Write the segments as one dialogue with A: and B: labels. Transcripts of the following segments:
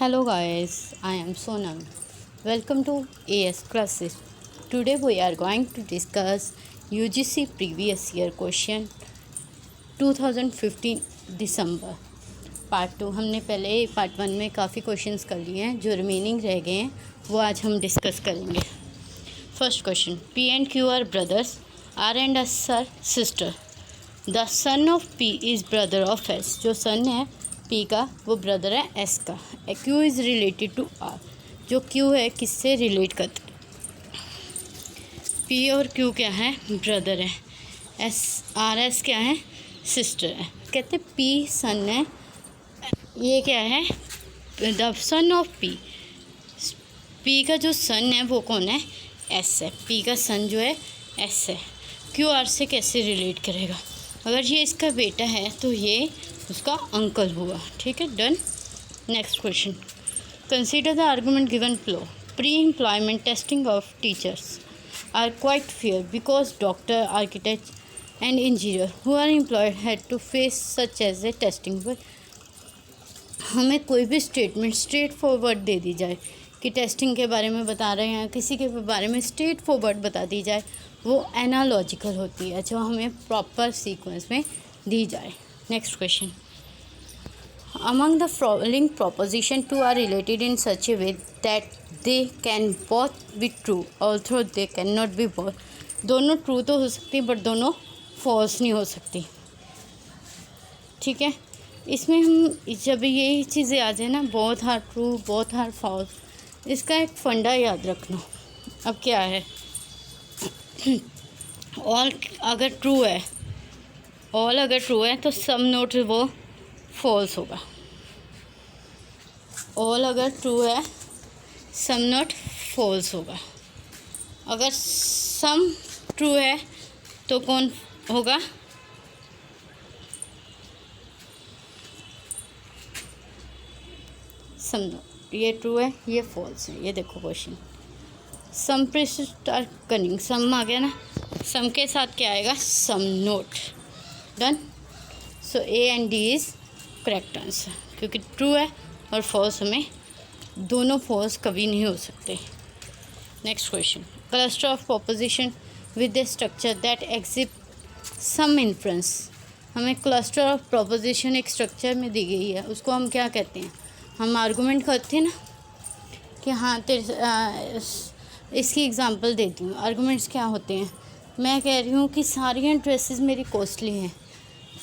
A: Hello guys, I am Sonam. Welcome to AS classes. Today we are going to discuss UGC previous year question 2015 December part 2। हमने पहले part 1 में काफ़ी questions कर लिए हैं, जो रिमेनिंग रह गए हैं वो आज हम डिस्कस करेंगे। First question, P and Q are brothers, R and S are sister. The son of P is brother of S. जो सन है P का वो ब्रदर है S का। Q is related to R, जो Q है किससे रिलेट करता है? P और Q क्या है? ब्रदर है। RS क्या है? सिस्टर है। कहते P सन है, ये क्या है? द सन ऑफ P का जो सन है वो कौन है? S है। P का सन जो है S है। Q R से कैसे रिलेट करेगा? अगर ये इसका बेटा है तो ये उसका अंकल हुआ। ठीक है, done. Next question, consider the argument given below. Pre employment testing of teachers are quite fair because doctor, architect and engineer who are employed had to face such as a testing. हमें कोई भी statement straightforward दे दी जाए कि testing के बारे में बता रहे हैं, किसी के बारे में स्ट्रेट फॉरवर्ड बता दी जाए, वो एनालॉजिकल होती है, जो हमें प्रॉपर सीक्वेंस में दी जाए। Next question, among the following proposition two are related in such a way that they can both be true although they cannot be both। दोनों ट्रू तो हो सकती बट दोनों फॉल्स नहीं हो सकती। ठीक है, इसमें हम जब यही चीज़ें आ जाए ना, both are true, both are false, इसका एक फंडा याद रखना। अब क्या है, ऑल अगर ट्रू है, ऑल अगर ट्रू है तो सम नोट वो फॉल्स होगा। ऑल अगर ट्रू है सम नॉट फॉल्स होगा। अगर सम ट्रू है तो कौन होगा? Some not. ये ट्रू है, ये फॉल्स है। ये देखो question, some priests are cunning, some आ गया ना, सम के साथ क्या आएगा? Some not. Done. So A and D is correct answer, क्योंकि ट्रू है और फॉल्स हमें दोनों फॉल्स कभी नहीं हो सकते। Next question, cluster of proposition with the structure that exhibit some influence. हमें क्लस्टर ऑफ प्रोपोजिशन एक स्ट्रक्चर में दी गई है, उसको हम क्या कहते हैं? हम आर्गूमेंट करते हैं ना कि हाँ इसकी एग्जांपल देती हूँ। आर्गूमेंट्स क्या होते हैं? मैं कह रही हूँ कि सारी ड्रेसेस मेरी कॉस्टली हैं,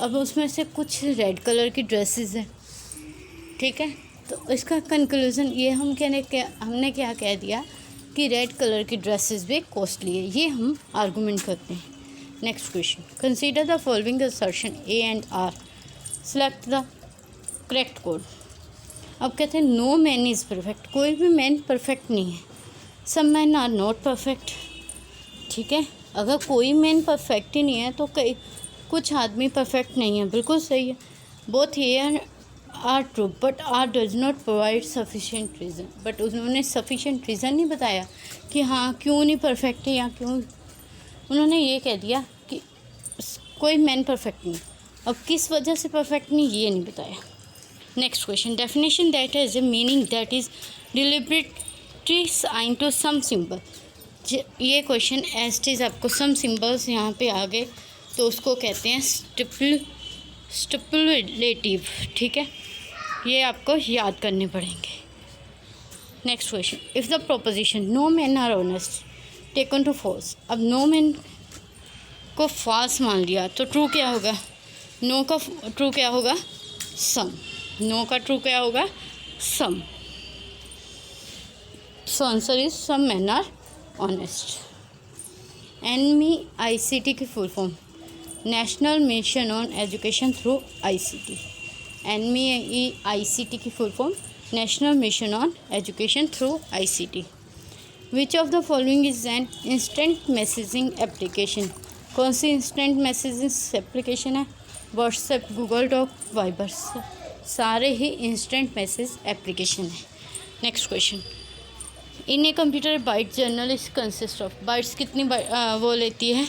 A: अब उसमें से कुछ रेड कलर की ड्रेसेस हैं। ठीक है, तो इसका कंक्लूज़न ये हमने क्या कह दिया कि रेड कलर की ड्रेसेस भी कॉस्टली है। ये हम आर्गूमेंट करते हैं। Next question, consider the following assertion A and R, select the correct code. अब कहते हैं नो मैन इज़ परफेक्ट, कोई भी मैन परफेक्ट नहीं है। सम मैन आर नॉट परफेक्ट। ठीक है, अगर कोई मैन परफेक्ट ही नहीं है तो कुछ आदमी परफेक्ट नहीं है। बिल्कुल सही है। Both here are true but R does not provide sufficient reason. But उन्होंने सफिशेंट रीज़न नहीं बताया कि हाँ क्यों नहीं परफेक्ट है या क्यों। उन्होंने ये कह दिया कि कोई मैन परफेक्ट नहीं, अब किस वजह से परफेक्ट नहीं ये नहीं बताया। Next question, definition that has a meaning that is deliberately assign to some symbol. ये क्वेश्चन एज इज आपको सम सिंबल्स यहाँ पे आ गए तो उसको कहते हैं स्टिपुलेटिव। ठीक है, ये आपको याद करने पड़ेंगे। Next question, if the proposition no man are honest taken to false. अब नो मैन को फॉल्स मान लिया तो ट्रू क्या होगा? नो का ट्रू क्या होगा? सम। नो का ट्रू क्या होगा? Some. So answer is some man are honest. NMICT की full form national mission on education through ICT। NMICT की full form national mission on education through ICT। Which of the following is an instant messaging application. कौन सी instant messaging application है? WhatsApp, Google doc, Viber, सारे ही instant message application है। Next question, in a computer byte general is consist of. Bytes कितनी वो लेती है?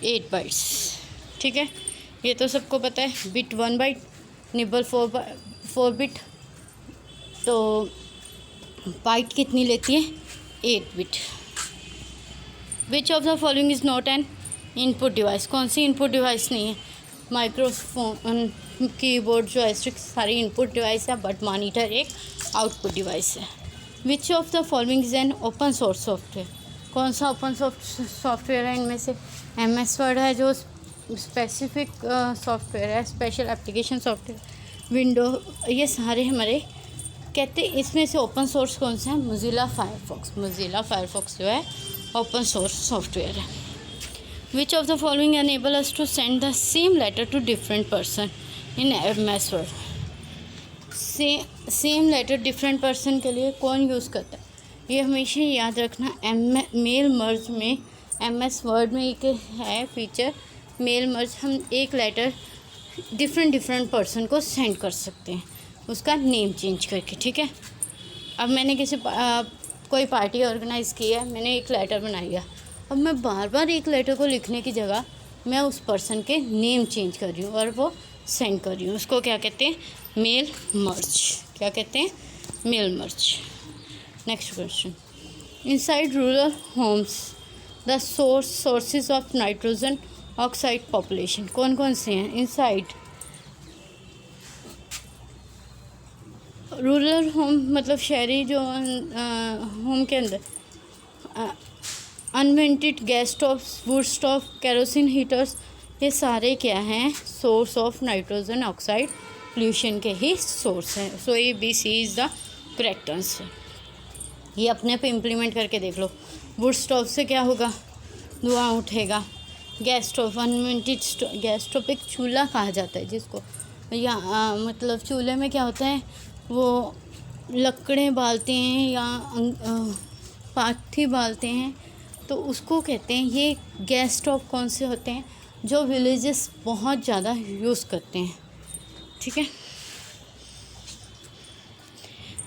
A: 8 बाइट्स। ठीक है, ये तो सबको पता है। बिट 1 बाइट, निबल 4 बिट, तो बाइट कितनी लेती है, 8 bit. Which of the following is not an input device, कौन सी इनपुट डिवाइस नहीं है, माइक्रोफोन, कीबोर्ड, जॉयस्टिक सारी इनपुट डिवाइस है, बट मॉनिटर एक आउटपुट डिवाइस है। Which of the following is an open source software, कौन सा ओपन सॉफ्टवेयर है इनमें से, MS वर्ड है जो स्पेसिफिक सॉफ्टवेयर है, स्पेशल एप्लीकेशन सॉफ्टवेयर, विंडो, ये सारे हमारे कहते हैं। इसमें से ओपन सोर्स कौन सा है, मोज़िला फायरफॉक्स, मोज़िला फायरफॉक्स जो है ओपन सोर्स सॉफ्टवेयर है। Which of the following enable us to send the same letter to different person in MS word, same letter different person के लिए कौन यूज़ करता है, ये हमेशा याद रखना। मेल मर्ज में MS वर्ड में एक है फीचर, मेल मर्ज, हम एक लेटर डिफरेंट पर्सन को सेंड कर सकते हैं उसका नेम चेंज करके, ठीक है। अब मैंने कोई पार्टी ऑर्गेनाइज़ की है, मैंने एक लेटर बनाया, अब मैं बार बार एक लेटर को लिखने की जगह मैं उस पर्सन के नेम चेंज कर रही हूँ और वो सेंड कर रही हूँ, उसको क्या कहते हैं, मेल मर्ज, क्या कहते हैं, mail merge. Next question, inside rural homes the sources of nitrogen oxide population, कौन कौन से हैं इनसाइड रूरल होम, मतलब शहरी जो होम के अंदर, unvented gas stove, wood stove, kerosene heaters, ये सारे क्या हैं, source of nitrogen oxide pollution के ही सोर्स हैं। So ABC is the correct answer. ये अपने पे इम्प्लीमेंट करके देख लो। वुड स्टोव से क्या होगा, धुआं उठेगा। गैस स्टोव, अनवेंटेड गैस स्टोव एक चूल्हा कहा जाता है जिसको, या मतलब चूल्हे में क्या होता है, वो लकड़ें बालते हैं या पाथी बालते हैं, तो उसको कहते हैं। ये गैस स्टोव कौन से होते हैं, जो विलेजेस बहुत ज़्यादा यूज़ करते हैं, ठीक है।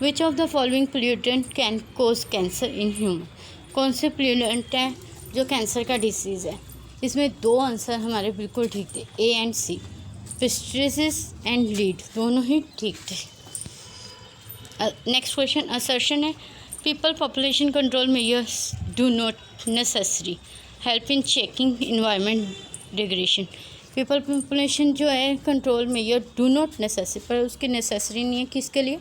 A: Which of the following pollutant can cause cancer in human, कौन से पोल्यूटेंट हैं जो कैंसर का डिसीज़ है। इसमें 2 आंसर हमारे बिल्कुल ठीक थे, A and C, pesticides and lead, दोनों ही ठीक थे। नेक्स्ट क्वेश्चन, असर्शन है, people population control measures do not necessary help in checking environment degradation. People population जो है control measure do not necessary, पर उसकी नेसेसरी नहीं है, किसके लिए,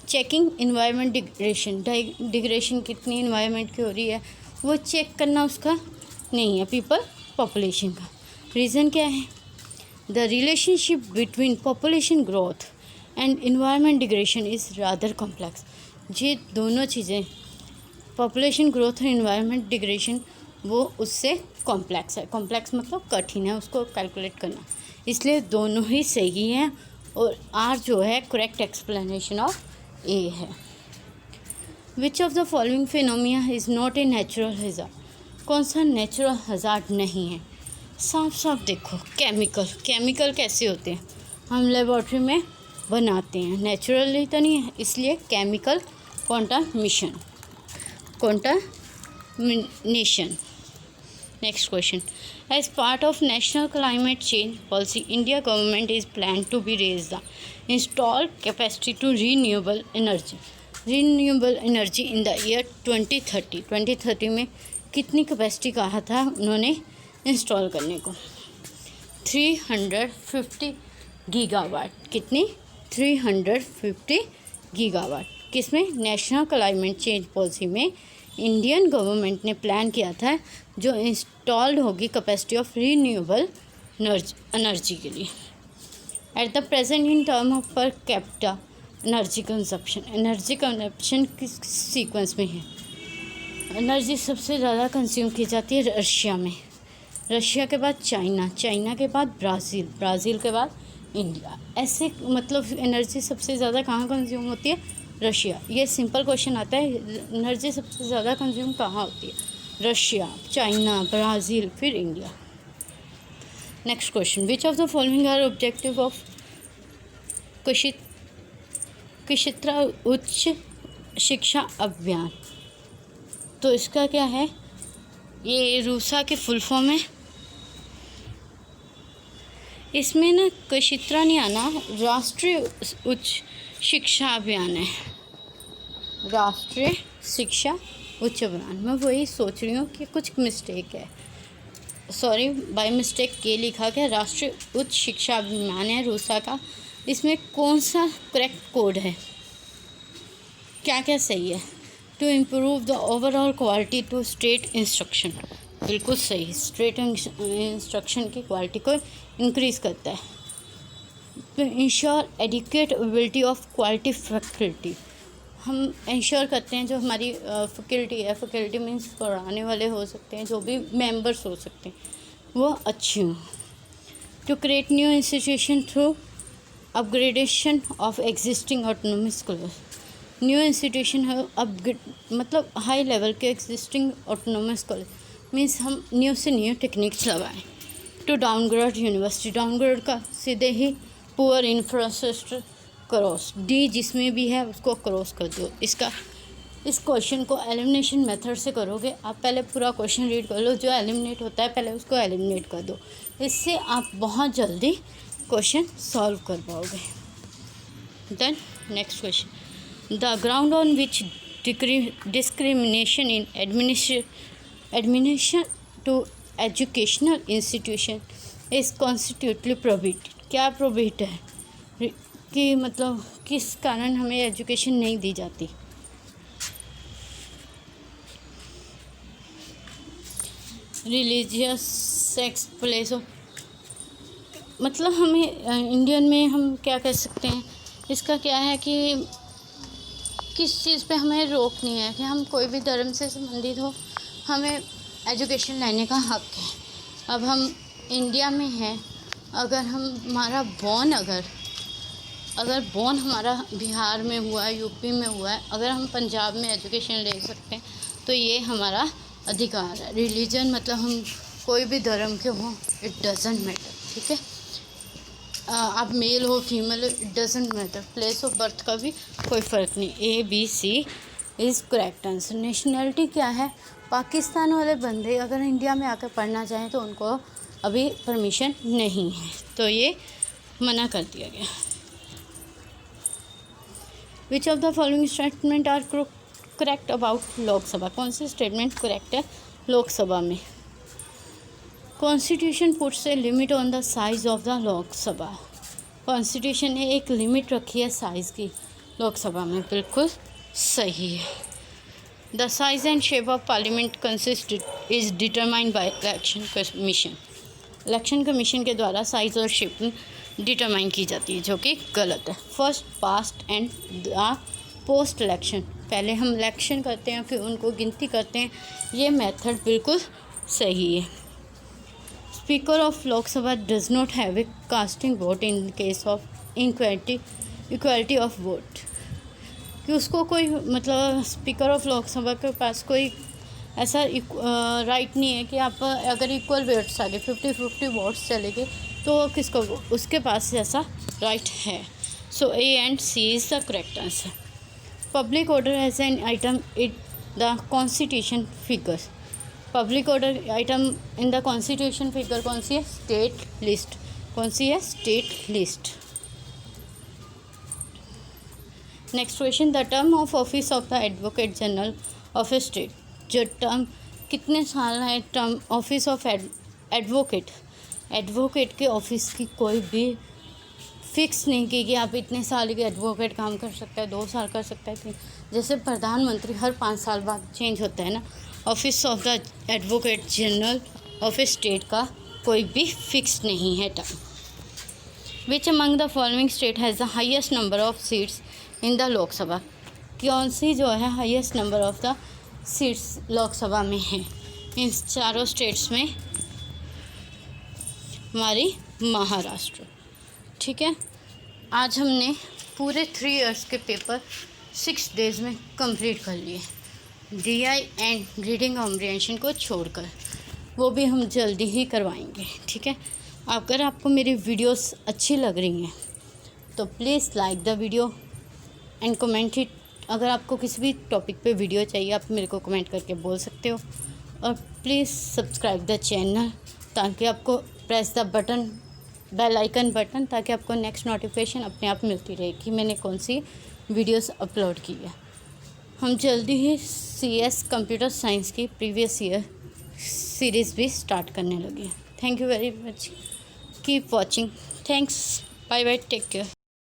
A: चेकिंग इन्वायरमेंट डिग्रेडेशन कितनी इन्वायरमेंट की हो रही है वो चेक करना उसका नहीं है पीपल पॉपुलेशन का। रीज़न क्या है, the relationship between population growth and environment degradation is rather complex. ये दोनों चीज़ें, पॉपुलेशन ग्रोथ और इन्वायरमेंट डिग्रेडेशन, वो उससे कॉम्प्लेक्स है। कॉम्प्लेक्स मतलब कठिन है उसको कैलकुलेट करना, इसलिए दोनों ही सही हैं और आर जो है करेक्ट एक्सप्लेनेशन ऑफ ए है। Which of the following phenomena is not a natural hazard, कौन सा नेचुरल हज़ार्ड नहीं है। साफ साफ देखो, केमिकल कैसे होते हैं, हम लेबॉर्ट्री में बनाते हैं, नेचुरली तो नहीं है, इसलिए chemical contamination. Next question, as part of national climate change policy India government is plan to be raise the install capacity to renewable energy in the year 2030 में कितनी कैपेसिटी कहा था उन्होंने इंस्टॉल करने को, 350 गीगावाट। कितनी, 350 गीगावाट। किसमें, national climate change policy में इंडियन गवर्नमेंट ने प्लान किया था जो इंस्टॉल्ड होगी कैपेसिटी ऑफ रीन्यूएबल एनर्जी के लिए। At the present in term of per capita energy consumption किस सीक्वेंस में है, एनर्जी सबसे ज़्यादा कंज्यूम की जाती है रशिया में, रशिया के बाद चाइना के बाद ब्राज़ील के बाद इंडिया। ऐसे मतलब एनर्जी सबसे ज़्यादा कहाँ कंज्यूम होती है, रशिया। ये सिंपल क्वेश्चन आता है, एनर्जी सबसे ज़्यादा कंज्यूम कहाँ होती है, रशिया, चाइना, ब्राज़ील, फिर India. Next question, which of the following are objective of Kurukshetra Uchch Shiksha अभियान। तो इसका क्या है, ये रूसा की फुल फॉर्म है। इसमें ना कुरुक्षेत्र नहीं आना, राष्ट्रीय उच्च शिक्षा अभियान है। राष्ट्रीय शिक्षा उच्च अभियान। मैं वही सोच रही हूँ कि कुछ मिस्टेक है, सॉरी बाय मिस्टेक ये लिखा गया राष्ट्रीय उच्च शिक्षा अभियान है रूसा का। इसमें कौन सा करेक्ट कोड है, क्या क्या सही है? To improve the overall quality to state instruction, बिल्कुल सही। स्टेट इंस्ट्रक्शन की क्वालिटी को इंक्रीज़ करता है। To ensure adequate ability of quality faculty, हम इंश्योर करते हैं जो हमारी फैकल्टी है, फैकल्टी मीन्स पढ़ाने वाले हो सकते हैं, जो भी मेंबर्स हो सकते हैं, वो अच्छी हों। To create new institution through upgradation of existing autonomous school, new institution है मतलब हाई लेवल के एग्जिस्टिंग ऑटोनोमस कॉलेज मीन्स हम न्यू से न्यू टेक्निक्स लगाएं। टू डाउनग्रेड यूनिवर्सिटी, डाउनग्रेड का सीधे ही पुअर इंफ्रास्ट्रक्चर क्रॉस, डी जिसमें भी है उसको क्रॉस कर दो। इस क्वेश्चन को एलिमिनेशन मेथड से करोगे। आप पहले पूरा क्वेश्चन रीड कर लो, जो एलिमिनेट होता है पहले उसको एलिमिनेट कर दो, इससे आप बहुत जल्दी क्वेश्चन सॉल्व कर पाओगे। Then next question, the ground on which discrimination in admission to educational institution is constitutionally prohibited, क्या प्रोहिबिट है कि मतलब किस कारण हमें एजुकेशन नहीं दी जाती? रिलीजियस सेक्स प्लेस ऑफ, मतलब हमें इंडियन में हम क्या कह सकते हैं, इसका क्या है कि किस चीज़ पे हमें रोक नहीं है कि हम कोई भी धर्म से संबंधित हो, हमें एजुकेशन लेने का हक है। अब हम इंडिया में हैं, अगर हमारा बॉर्न अगर बॉर्न हमारा बिहार में हुआ है, यूपी में हुआ है, अगर हम पंजाब में एजुकेशन ले सकते हैं तो ये हमारा अधिकार है। रिलीजन मतलब हम कोई भी धर्म के हों, इट डजेंट मैटर, ठीक है। आप मेल हो फीमेल हो, it doesn't matter. Place of birth का भी कोई फ़र्क नहीं। A B C is correct answer. Nationality क्या है? पाकिस्तान वाले बंदे अगर इंडिया में आकर पढ़ना चाहें तो उनको अभी परमिशन नहीं है, तो ये मना कर दिया गया। Which of the following statement are correct about Lok Sabha, कौन सी स्टेटमेंट करेक्ट है लोकसभा में? Constitution puts a limit on the size of the Lok Sabha, constitution ने एक लिमिट रखी है साइज़ की लोकसभा में, बिल्कुल सही है। The size and shape of parliament consist is determined by election commission, election commission के द्वारा साइज़ और शेप डिटरमाइन की जाती है, जो कि गलत है। First past and the post election, पहले हम इलेक्शन करते हैं फिर उनको गिनती करते हैं, ये मेथड बिल्कुल सही है। Speaker of Lok Sabha does not have a casting vote in case of equality of vote, कि उसको कोई मतलब स्पीकर ऑफ लोकसभा के पास कोई ऐसा राइट नहीं है कि आप अगर इक्वल वोट्स आ गए 50-50 वोट्स चले गए तो किसको, उसके पास ऐसा राइट है। So A and C is the correct answer. Public order as an item it the constitution figures, public order item in the constitution figure कौन सी है? स्टेट लिस्ट, कौन सी है? State list. Next question, the term of office of the advocate general of a state, जो term कितने साल है term office of advocate, advocate के ऑफिस की कोई भी फिक्स नहीं की कि आप इतने साल के एडवोकेट काम कर सकते हैं, 2 साल कर सकते हैं, जैसे प्रधानमंत्री हर 5 साल बाद चेंज होता है ना, office of the advocate general of a state का कोई भी फिक्स नहीं है term. Which among the following state has the highest number of seats in the Lok Sabha, कौन सी जो है highest number of the seats Lok Sabha में है? इन चारों स्टेट्स में हमारी महाराष्ट्र, ठीक है। आज हमने पूरे 3 इयर्स के पेपर 6 डेज़ में कंप्लीट कर लिए, DI एंड रीडिंग कॉम्प्रिहेंशन को छोड़कर, वो भी हम जल्दी ही करवाएंगे, ठीक है। अगर आपको मेरी वीडियोस अच्छी लग रही हैं तो please like the video and comment it. अगर आपको किसी भी टॉपिक पे वीडियो चाहिए आप मेरे को कमेंट करके बोल सकते हो, और प्लीज़ सब्सक्राइब द चैनल ताकि आपको press the button bell icon button, ताकि आपको नेक्स्ट नोटिफिकेशन अपने आप मिलती रहे कि मैंने कौन सी वीडियोस अपलोड की है। हम जल्दी ही CS कंप्यूटर साइंस की प्रीवियस ईयर सीरीज़ भी स्टार्ट करने लगे हैं। Thank you very much, keep watching, thanks, bye bye, take care.